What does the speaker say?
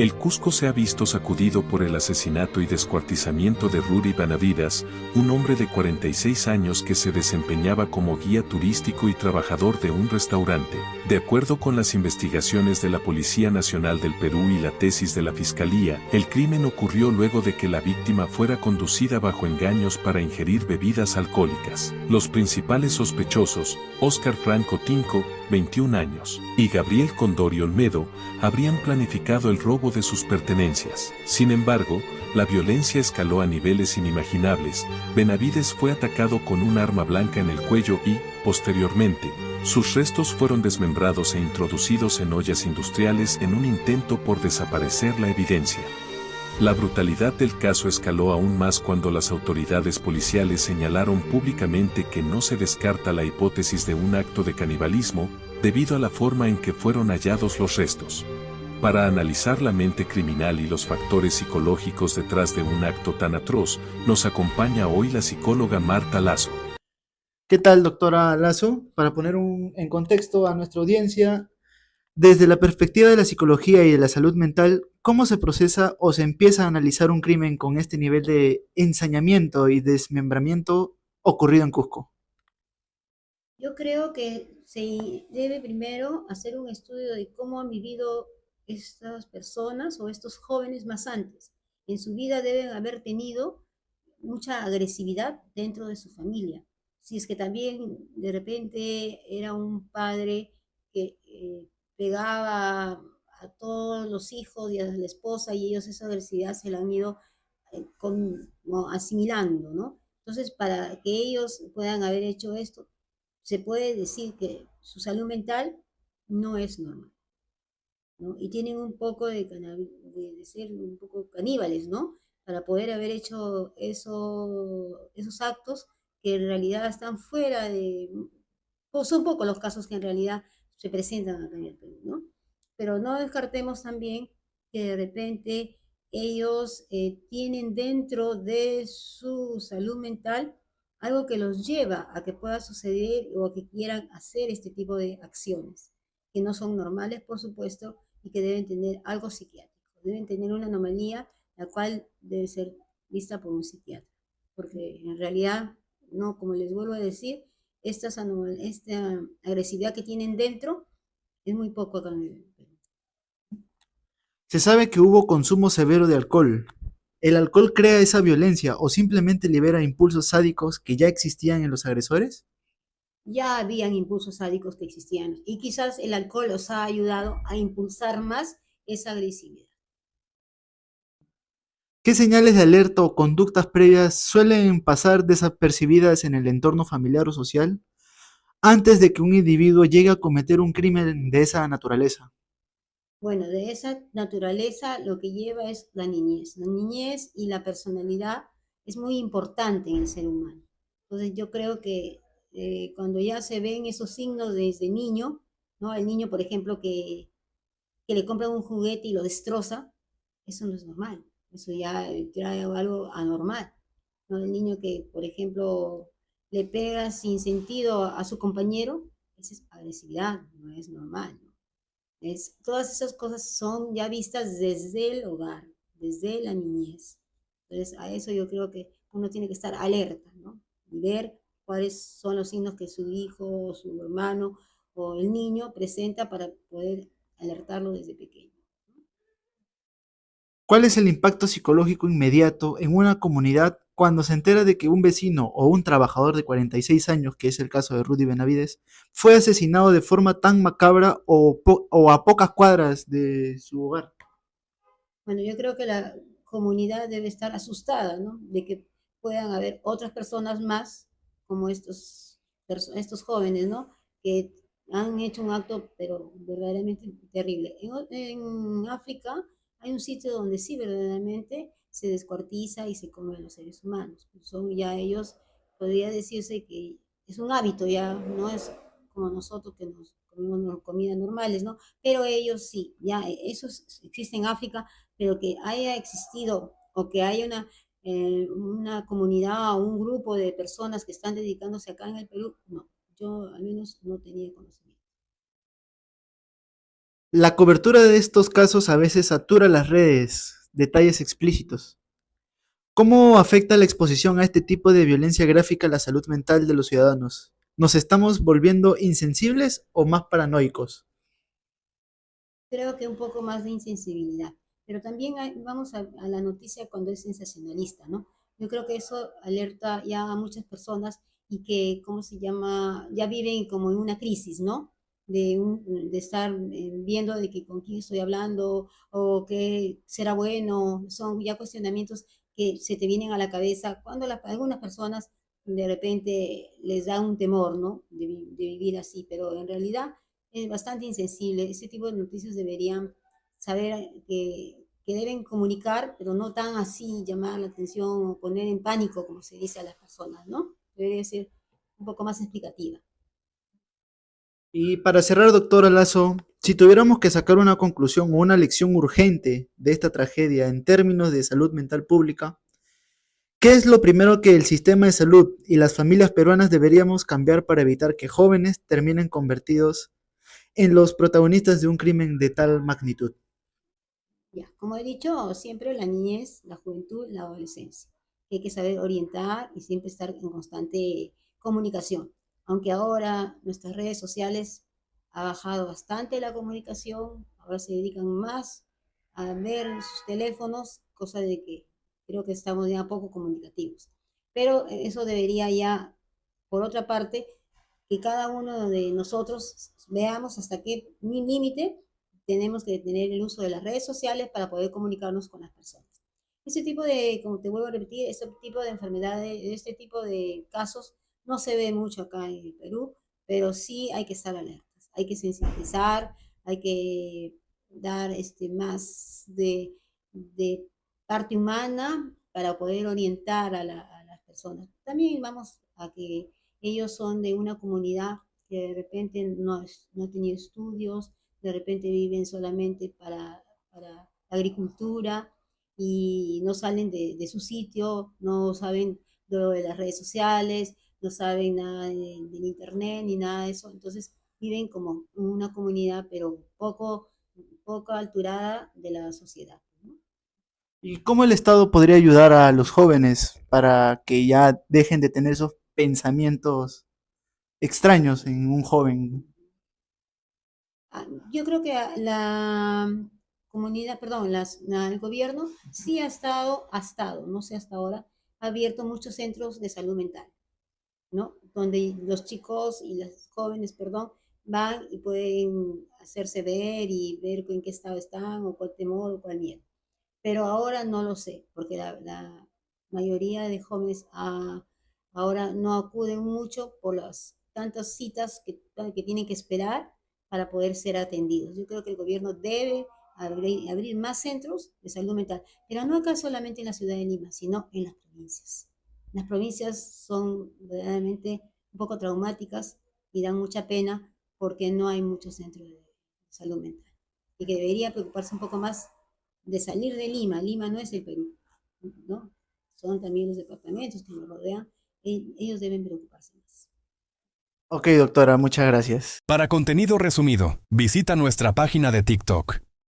El Cusco se ha visto sacudido por el asesinato y descuartizamiento de Rudy Benavides, un hombre de 46 años que se desempeñaba como guía turístico y trabajador de un restaurante. De acuerdo con las investigaciones de la Policía Nacional del Perú y la tesis de la Fiscalía, el crimen ocurrió luego de que la víctima fuera conducida bajo engaños para ingerir bebidas alcohólicas. Los principales sospechosos, Óscar Franco Tinco, 21 años, y Gabriel Condori Olmedo, habrían planificado el robo de sus pertenencias. Sin embargo, la violencia escaló a niveles inimaginables. Benavides fue atacado con un arma blanca en el cuello y, posteriormente, sus restos fueron desmembrados e introducidos en ollas industriales en un intento por desaparecer la evidencia. La brutalidad del caso escaló aún más cuando las autoridades policiales señalaron públicamente que no se descarta la hipótesis de un acto de canibalismo, debido a la forma en que fueron hallados los restos. Para analizar la mente criminal y los factores psicológicos detrás de un acto tan atroz, nos acompaña hoy la psicóloga Marta Lazo. ¿Qué tal, doctora Lazo? Para poner en contexto a nuestra audiencia, desde la perspectiva de la psicología y de la salud mental, ¿cómo se procesa o se empieza a analizar un crimen con este nivel de ensañamiento y desmembramiento ocurrido en Cusco? Yo creo que se debe primero hacer un estudio de cómo han vivido estas personas o estos jóvenes más antes. En su vida deben haber tenido mucha agresividad dentro de su familia. Si es que también de repente era un padre que pegaba a todos los hijos y a la esposa y ellos esa agresividad se la han ido como asimilando, ¿no? Entonces, para que ellos puedan haber hecho esto, se puede decir que su salud mental no es normal, ¿no? Y tienen un poco de ser un poco caníbales, ¿no? Para poder haber hecho esos actos que en realidad están fuera de... Pues son pocos los casos que en realidad se presentan acá en el Perú, ¿no? Pero no descartemos también que de repente ellos tienen dentro de su salud mental algo que los lleva a que pueda suceder o a que quieran hacer este tipo de acciones, que no son normales, por supuesto, y que deben tener algo psiquiátrico, deben tener una anomalía la cual debe ser vista por un psiquiatra, porque en realidad, no, como les vuelvo a decir, esta agresividad que tienen dentro es muy poco acá en el Perú. Se sabe que hubo consumo severo de alcohol. ¿El alcohol crea esa violencia o simplemente libera impulsos sádicos que ya existían en los agresores? Ya habían impulsos sádicos que existían y quizás el alcohol los ha ayudado a impulsar más esa agresividad. ¿Qué señales de alerta o conductas previas suelen pasar desapercibidas en el entorno familiar o social antes de que un individuo llegue a cometer un crimen de esa naturaleza? Bueno, de esa naturaleza lo que lleva es la niñez. La niñez y la personalidad es muy importante en el ser humano. Entonces yo creo que cuando ya se ven esos signos desde niño, ¿no? El niño, por ejemplo, que le compran un juguete y lo destroza, eso no es normal. Eso ya trae algo anormal, ¿no? El niño que, por ejemplo, le pega sin sentido a su compañero, esa es agresividad, no es normal, ¿no? Todas esas cosas son ya vistas desde el hogar, desde la niñez. Entonces, a eso yo creo que uno tiene que estar alerta, ¿no? Y ver cuáles son los signos que su hijo o su hermano o el niño presenta para poder alertarlo desde pequeño. ¿Cuál es el impacto psicológico inmediato en una comunidad cuando se entera de que un vecino o un trabajador de 46 años, que es el caso de Rudy Benavides, fue asesinado de forma tan macabra o a pocas cuadras de su hogar? Bueno, yo creo que la comunidad debe estar asustada, ¿no? De que puedan haber otras personas más como estos jóvenes, ¿no? Que han hecho un acto, pero verdaderamente terrible. En África hay un sitio donde sí verdaderamente se descuartiza y se come a los seres humanos. Son ya ellos, podría decirse que es un hábito ya, no es como nosotros que nos comemos comidas normales, ¿no? Pero ellos sí, ya eso existe en África, pero que haya existido o que haya una comunidad o un grupo de personas que están dedicándose acá en el Perú, no, yo al menos no tenía conocimiento. La cobertura de estos casos a veces satura las redes, detalles explícitos. ¿Cómo afecta la exposición a este tipo de violencia gráfica a la salud mental de los ciudadanos? ¿Nos estamos volviendo insensibles o más paranoicos? Creo que un poco más de insensibilidad. Pero también vamos a la noticia cuando es sensacionalista, ¿no? Yo creo que eso alerta ya a muchas personas y que, ¿cómo se llama? Ya viven como en una crisis, ¿no? De estar viendo de que con quién estoy hablando o qué será bueno. Son ya cuestionamientos que se te vienen a la cabeza cuando algunas personas de repente les da un temor, ¿no? De vivir así, pero en realidad es bastante insensible. Ese tipo de noticias deberían saber que deben comunicar, pero no tan así, llamar la atención o poner en pánico, como se dice a las personas, ¿no? Debería ser un poco más explicativa. Y para cerrar, doctora Lazo, si tuviéramos que sacar una conclusión o una lección urgente de esta tragedia en términos de salud mental pública, ¿qué es lo primero que el sistema de salud y las familias peruanas deberíamos cambiar para evitar que jóvenes terminen convertidos en los protagonistas de un crimen de tal magnitud? Ya, como he dicho, siempre la niñez, la juventud, la adolescencia. Hay que saber orientar y siempre estar en constante comunicación. Aunque ahora nuestras redes sociales ha bajado bastante la comunicación, ahora se dedican más a ver sus teléfonos, cosa de que creo que estamos ya poco comunicativos. Pero eso debería ya, por otra parte, que cada uno de nosotros veamos hasta qué límite tenemos que tener el uso de las redes sociales para poder comunicarnos con las personas. Ese tipo de, como te vuelvo a repetir, ese tipo de enfermedades, este tipo de casos no se ve mucho acá en el Perú, pero sí hay que estar alertas, hay que sensibilizar, hay que dar más de parte humana para poder orientar a las personas. También vamos a que ellos son de una comunidad que de repente no ha tenido estudios, de repente viven solamente para la agricultura y no salen de su sitio, no saben lo de las redes sociales, no saben nada del internet ni nada de eso. Entonces viven como una comunidad, pero poco alturada de la sociedad, ¿no? ¿Y cómo el Estado podría ayudar a los jóvenes para que ya dejen de tener esos pensamientos extraños en un joven? Yo creo que la comunidad, perdón, el gobierno sí ha estado, no sé hasta ahora, ha abierto muchos centros de salud mental, ¿no? Donde los chicos y las jóvenes, perdón, van y pueden hacerse ver y ver en qué estado están o cuál temor o cuál miedo. Pero ahora no lo sé, porque la mayoría de jóvenes ahora no acuden mucho por las tantas citas que tienen que esperar para poder ser atendidos. Yo creo que el gobierno debe abrir más centros de salud mental, pero no acá solamente en la ciudad de Lima, sino en las provincias. Las provincias son verdaderamente un poco traumáticas y dan mucha pena porque no hay muchos centros de salud mental y que debería preocuparse un poco más de salir de Lima. Lima no es el Perú, ¿no? Son también los departamentos que nos rodean. Ellos deben preocuparse más. Ok, doctora, muchas gracias. Para contenido resumido, visita nuestra página de TikTok,